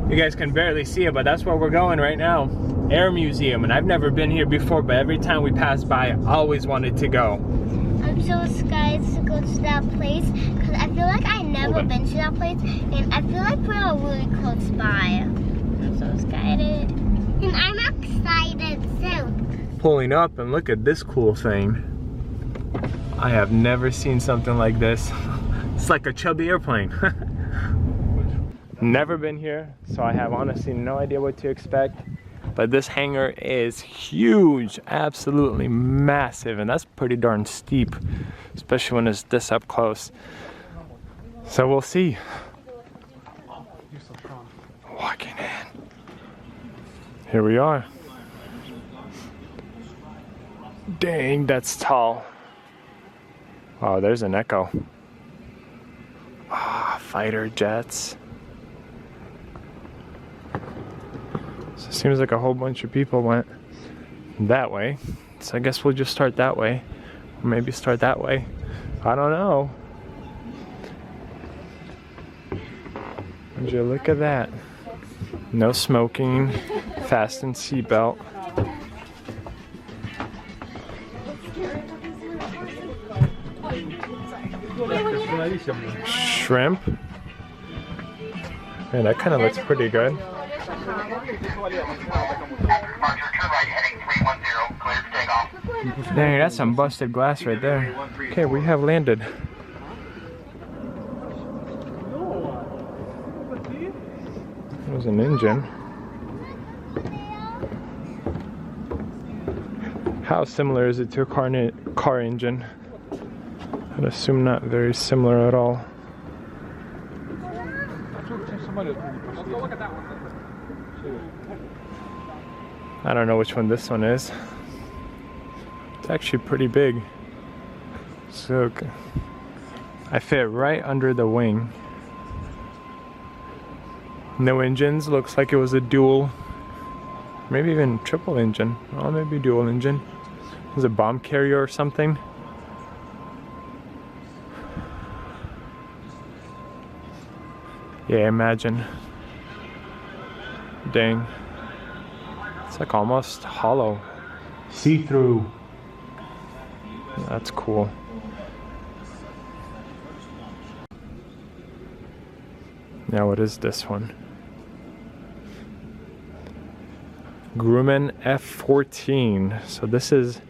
You guys can barely see it, but that's where we're going right now. Air Museum, and I've never been here before, but every time we pass by, I always wanted to go. I'm so excited to go to that place because I feel like I've never been to that place, and I feel like we're really close by. I'm so excited. And I'm excited too. Pulling up, and look at this cool thing. I have never seen something like this. It's like a chubby airplane. Never been here, so I have honestly no idea what to expect. But this hangar is huge, absolutely massive, and that's pretty darn steep, especially when it's this up close. So we'll see. Walking in. Here we are. Dang, that's tall. Oh, there's an echo. Ah, fighter jets. So it seems like a whole bunch of people went that way. So I guess we'll just start that way. Or maybe start that way. I don't know. Would you look at that? No smoking. Fasten seatbelt. Shrimp. Man, that kind of looks pretty good. Dang, that's some busted glass right there. Okay, we have landed. There's an engine. How similar is it to a car engine? I'd assume not very similar at all. I don't know which one this one is. It's actually pretty big. So I fit right under the wing. No engines, looks like it was a dual, maybe even triple engine. Oh, maybe dual engine. It was a bomb carrier or something. Yeah, imagine. Dang. It's like almost hollow. See-through. That's cool. Now what is this one? Grumman F-14. So this is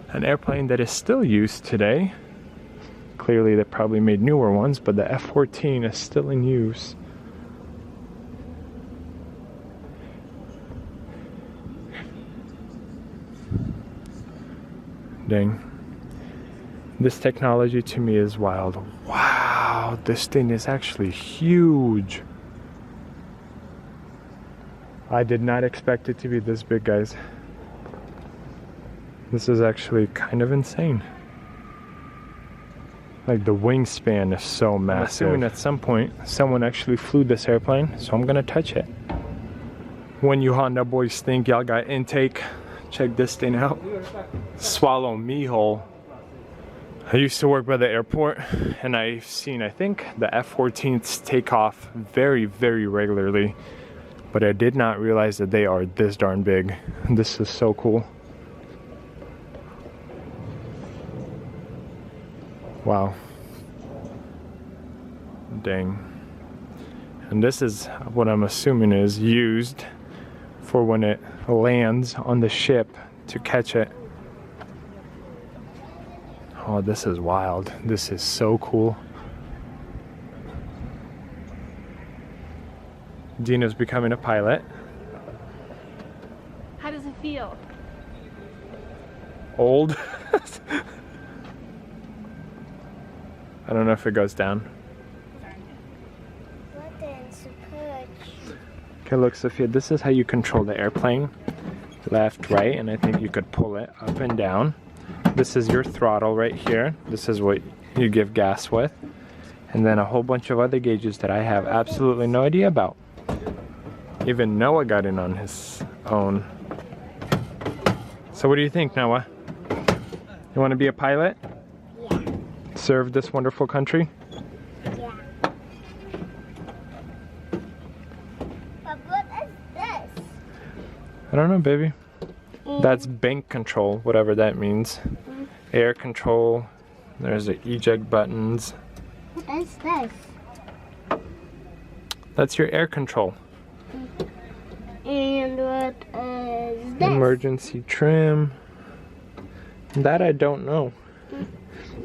an airplane that is still used today. Clearly they probably made newer ones, but the F-14 is still in use. Dang. This technology to me is wild. Wow, this thing is actually huge. I did not expect it to be this big, guys. This is actually kind of insane. Like the wingspan is so massive. I'm assuming at some point someone actually flew this airplane, so I'm gonna touch it. When you Honda boys think y'all got intake, check this thing out. Swallow me whole. I used to work by the airport, and I've seen, I think, the F-14s take off very, very regularly. But I did not realize that they are this darn big. This is so cool. Wow. Dang. And this is what I'm assuming is used for when it lands on the ship to catch it. Oh, this is wild. This is so cool. Dina's becoming a pilot. How does it feel? Old. I don't know if it goes down. Okay, look, Sophia, this is how you control the airplane. Left, right, and I think you could pull it up and down. This is your throttle right here. This is what you give gas with. And then a whole bunch of other gauges that I have absolutely no idea about. Even Noah got in on his own. So what do you think, Noah? You want to be a pilot? Yeah. Serve this wonderful country? Yeah. I don't know, baby. That's bank control, whatever that means. Air control. There's the eject buttons. What is this? That's your air control. And what is this? Emergency trim. That I don't know.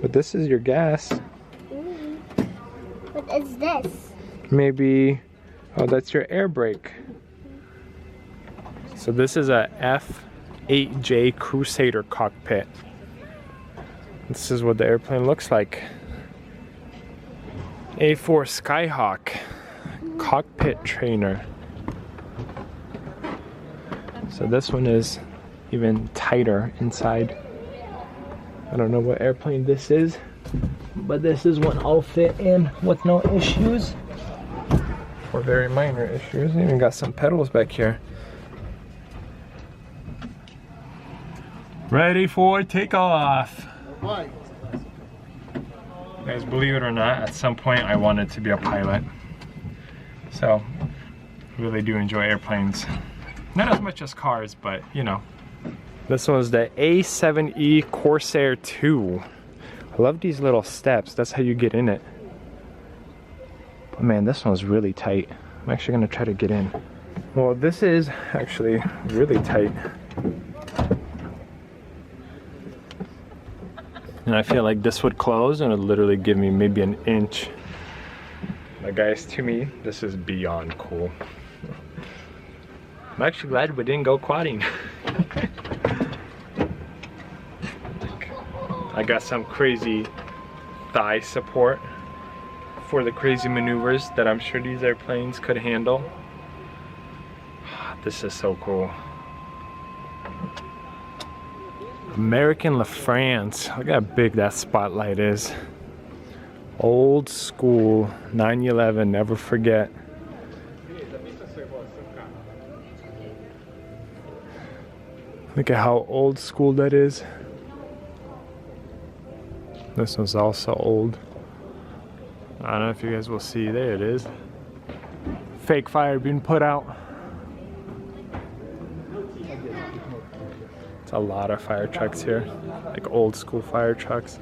But this is your gas. What is this? Maybe, oh, that's your air brake. So this is a F-8J Crusader cockpit. This is what the airplane looks like. A4 Skyhawk cockpit trainer. So this one is even tighter inside. I don't know what airplane this is, but this is one I'll fit in with no issues. Or very minor issues. Even got some pedals back here. Ready for takeoff. Guys, believe it or not, at some point I wanted to be a pilot. So, I really do enjoy airplanes. Not as much as cars, but you know. This one's the A7E Corsair 2. I love these little steps. That's how you get in it. But man, this one's really tight. I'm actually gonna try to get in. Well, this is actually really tight. And I feel like this would close and it would literally give me maybe an inch. But guys, to me, this is beyond cool. I'm actually glad we didn't go quadding. I got some crazy thigh support for the crazy maneuvers that I'm sure these airplanes could handle. This is so cool. American LaFrance. Look how big that spotlight is. Old school 911, never forget. Look at how old school that is. This one's also old. I don't know if you guys will see. There it is. Fake fire being put out. It's a lot of fire trucks here. Like old school fire trucks.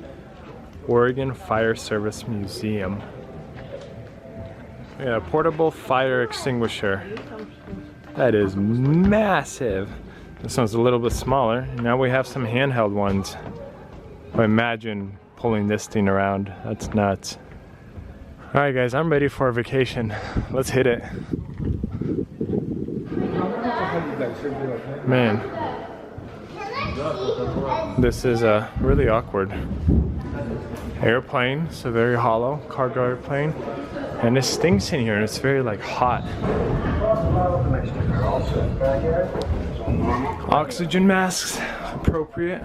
Oregon Fire Service Museum. Yeah, portable fire extinguisher. That is massive. This one's a little bit smaller. Now we have some handheld ones. But imagine pulling this thing around. That's nuts. Alright guys, I'm ready for a vacation. Let's hit it. Man. This is really awkward. Airplane, so very hollow, cargo airplane. And it stinks in here and it's very like hot. Oxygen masks, appropriate.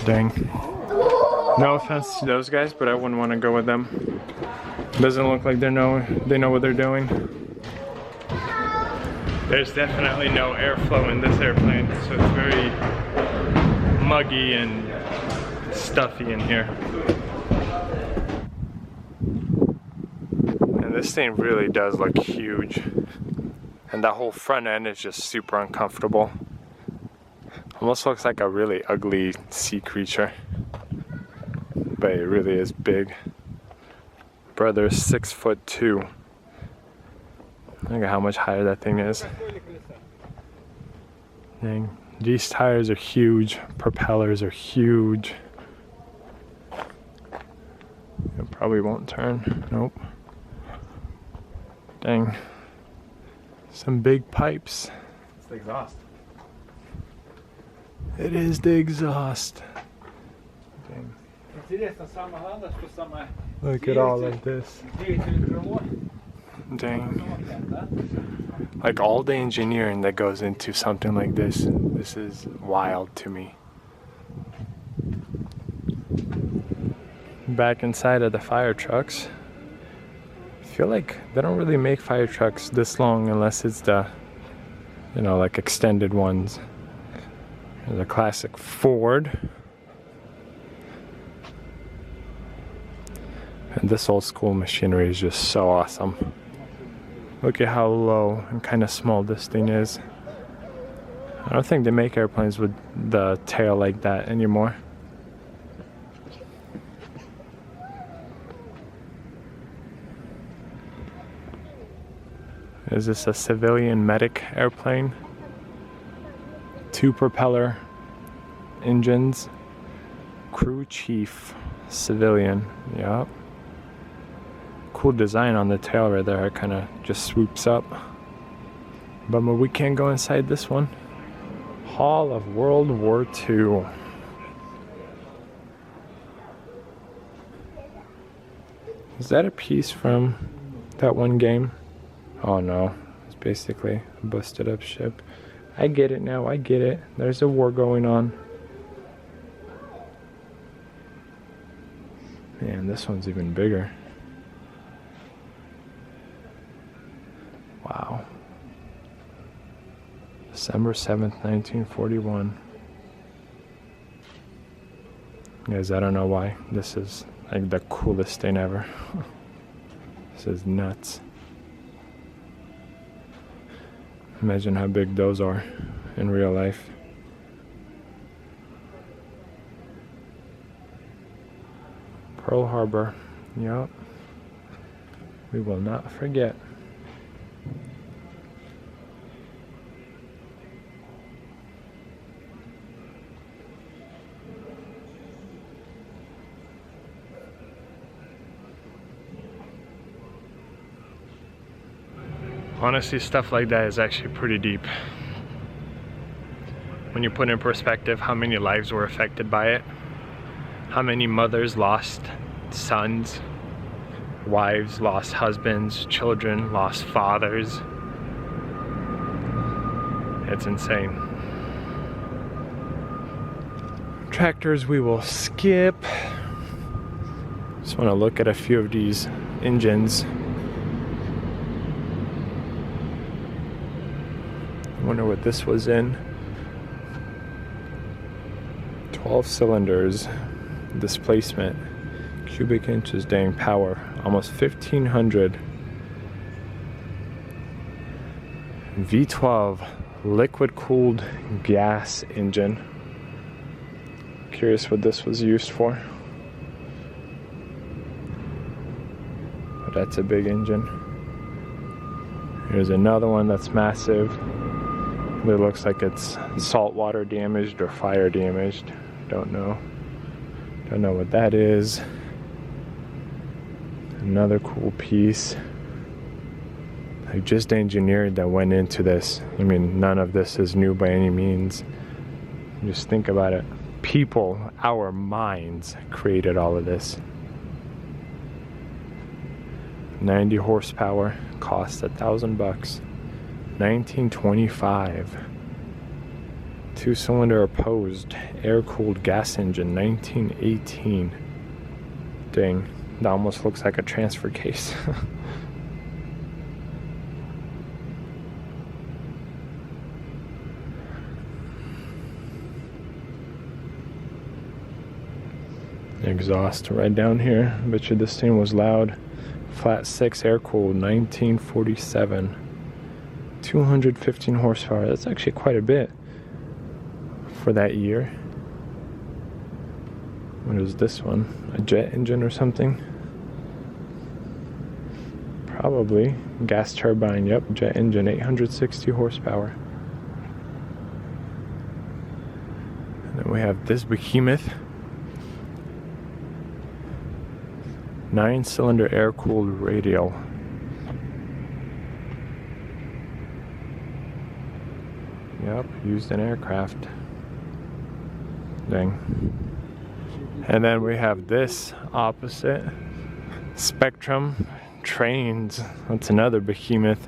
Dang. No offense to those guys, but I wouldn't want to go with them. Doesn't look like they know what they're doing. There's definitely no airflow in this airplane, so it's very muggy and stuffy in here. And this thing really does look huge. And that whole front end is just super uncomfortable. Almost looks like a really ugly sea creature. But it really is big. Brother's 6'2". Look at how much higher that thing is. Dang. These tires are huge. Propellers are huge. It probably won't turn. Nope. Dang. Some big pipes. It's the exhaust. It is the exhaust. Dang. Look at all of this. Dang. Like all the engineering that goes into something like this. This is wild to me. Back inside of the fire trucks. I feel like they don't really make fire trucks this long unless it's the, you know, like extended ones. There's a classic Ford. And this old school machinery is just so awesome. Look at how low and kind of small this thing is. I don't think they make airplanes with the tail like that anymore. Is this a civilian medic airplane? 2 propeller engines. Crew chief, civilian, yep. Cool design on the tail right there, it kind of just swoops up. But we can't go inside this one. Hall of World War II. Is that a piece from that one game? Oh no, it's basically a busted up ship. I get it now, I get it. There's a war going on. Man, this one's even bigger. Wow. December 7th, 1941. Guys, I don't know why. This is like the coolest thing ever. This is nuts. Imagine how big those are in real life. Pearl Harbor. Yup. We will not forget. Honestly, stuff like that is actually pretty deep. When you put in perspective how many lives were affected by it, how many mothers lost sons, wives lost husbands, children lost fathers. It's insane. Tractors we will skip. Just want to look at a few of these engines. Wonder what this was in. 12 cylinders, displacement, cubic inches, dang, power, almost 1500. V12 liquid cooled gas engine. Curious what this was used for. But that's a big engine. Here's another one that's massive. It looks like it's saltwater damaged or fire damaged. Don't know. Don't know what that is. Another cool piece. Like just engineered that went into this. I mean, none of this is new by any means. Just think about it. People, our minds created all of this. 90 horsepower, cost $1,000. 1925. 2-cylinder opposed air-cooled gas engine, 1918. Dang, that almost looks like a transfer case. Exhaust right down here. I bet you this thing was loud. Flat 6 air-cooled, 1947. 215 horsepower. That's actually quite a bit for that year. What is this one? A jet engine or something? Probably. Gas turbine, yep, jet engine, 860 horsepower. And then we have this behemoth. 9-cylinder air-cooled radial. Yep, used in aircraft. Dang. And then we have this opposite. Spectrum trains. That's another behemoth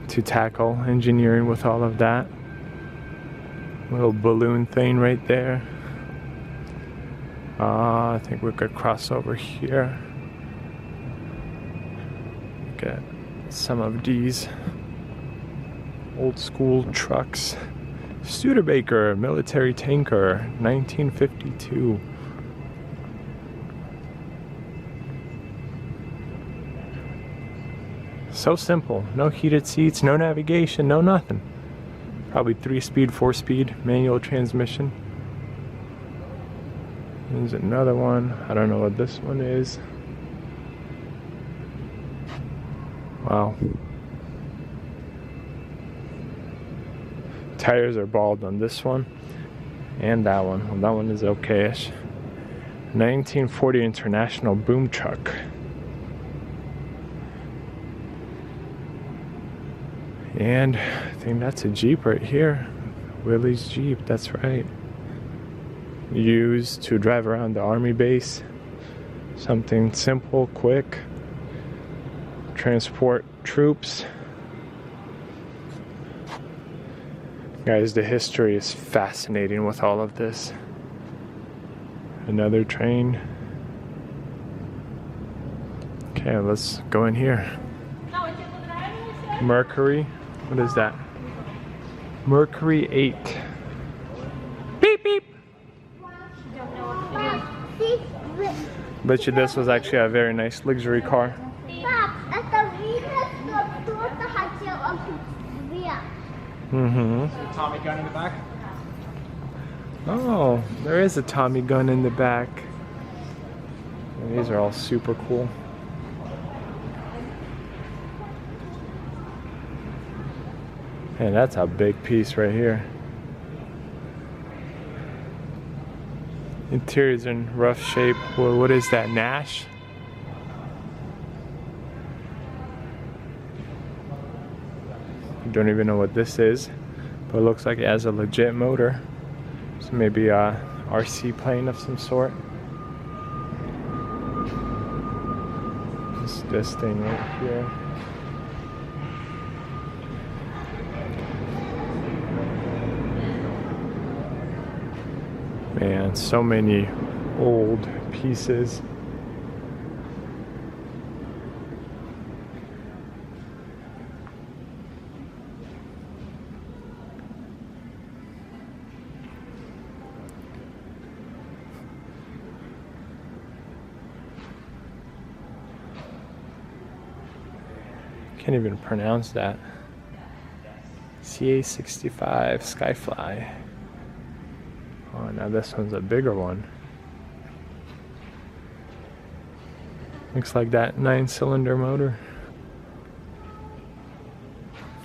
to tackle engineering with all of that. Little balloon thing right there. I think we could cross over here. Look at some of these old school trucks. Studebaker military tanker, 1952. So simple. No heated seats, no navigation, no nothing. Probably 3-speed, 4-speed, manual transmission. There's another one. I don't know what this one is. Wow. Tires are bald on this one and that one. Well, that one is okay-ish. 1940 International boom truck. And I think that's a Jeep right here. Willie's Jeep, that's right. Used to drive around the army base. Something simple, quick. Transport troops. Guys, the history is fascinating with all of this. Another train. Okay, let's go in here. Mercury. What is that? Mercury 8. Beep beep. Bet you this was actually a very nice luxury car. Mm-hmm. Tommy gun in the back. Oh, there is a Tommy gun in the back. These are all super cool. And that's a big piece right here. Interior's in rough shape. Well, what is that, Nash? Don't even know what this is, but it looks like it has a legit motor. So maybe a RC plane of some sort. This thing right here. Man, so many old pieces. Can't even pronounce that. CA65 Skyfly. Oh, now this one's a bigger one. Looks like that 9-cylinder motor.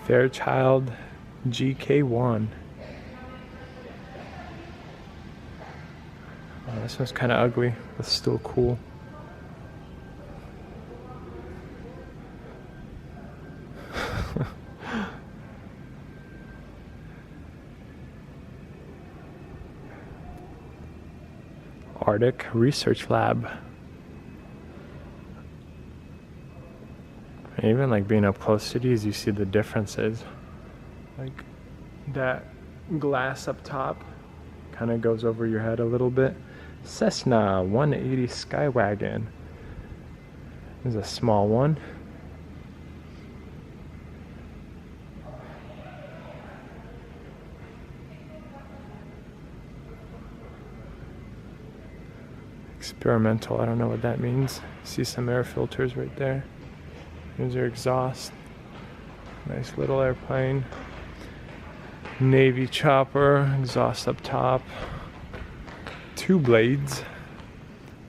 Fairchild GK1. Oh, this one's kind of ugly, but still cool. Arctic Research Lab. And even like being up close to these, you see the differences. Like that glass up top kind of goes over your head a little bit. Cessna 180 Skywagon. There's a small one. Experimental, I don't know what that means. See some air filters right there. Here's your exhaust. Nice little airplane. Navy chopper, exhaust up top. 2 blades.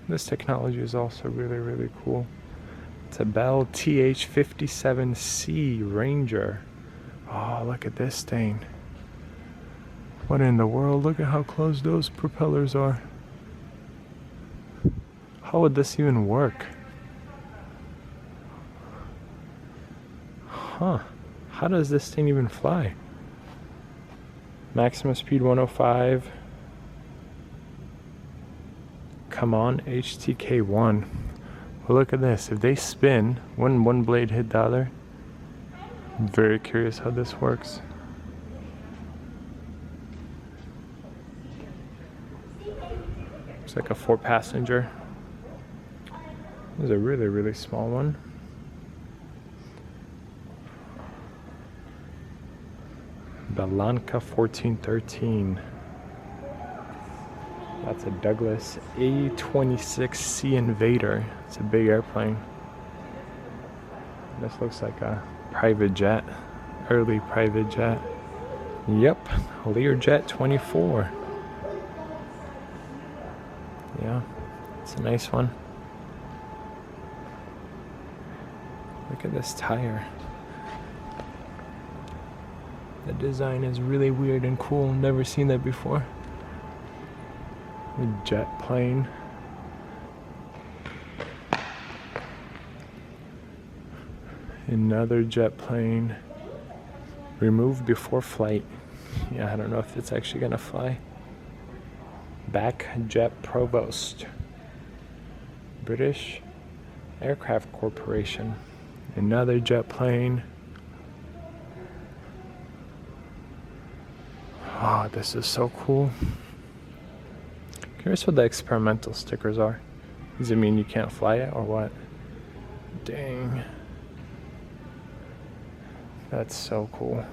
This technology is also really, really cool. It's a Bell TH-57C Ranger. Oh, look at this thing. What in the world? Look at how close those propellers are. How would this even work? Huh. How does this thing even fly? Maximum speed 105. Come on, HTK1. Well, look at this. If they spin, wouldn't one blade hit the other? I'm very curious how this works. It's like a 4-passenger. This is a really, really small one. Balanka 1413. That's a Douglas A26C Invader. It's a big airplane. This looks like a private jet, early private jet. Yep, Learjet 24. Yeah, it's a nice one. Look at this tire. The design is really weird and cool. Never seen that before. A jet plane. Another jet plane. Removed before flight. Yeah, I don't know if it's actually gonna fly. Back Jet Provost. British Aircraft Corporation. Another jet plane. Oh, this is so cool. Curious what the experimental stickers are. Does it mean you can't fly it or what? Dang. That's so cool.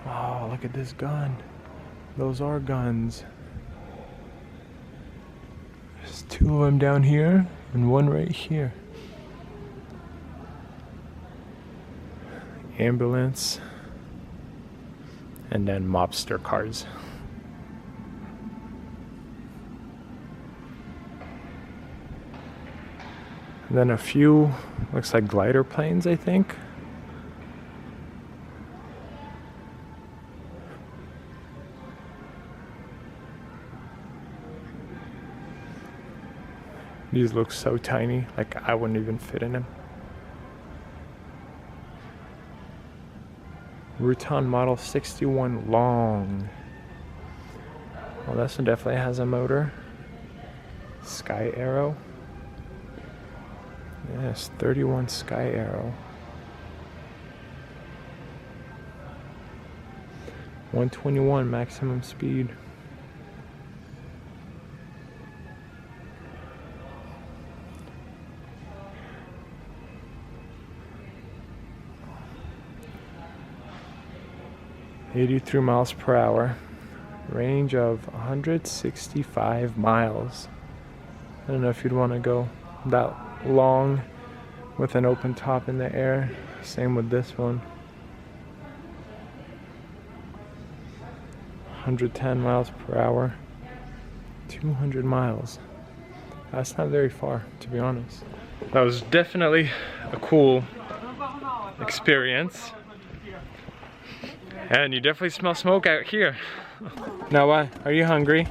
Oh, look at this gun. Those are guns. There's two of them down here and one right here. Ambulance. And then mobster cars. And then a few, looks like glider planes, I think. These look so tiny, like I wouldn't even fit in them. Rutan Model 61 Long. Well, this one definitely has a motor. Sky Arrow. Yes, 31 Sky Arrow. 121 maximum speed. .83 miles per hour. Range of 165 miles. I don't know if you'd want to go that long with an open top in the air. Same with this one. 110 miles per hour. 200 miles. That's not very far, to be honest. That was definitely a cool experience. And you definitely smell smoke out here. Now, are you hungry?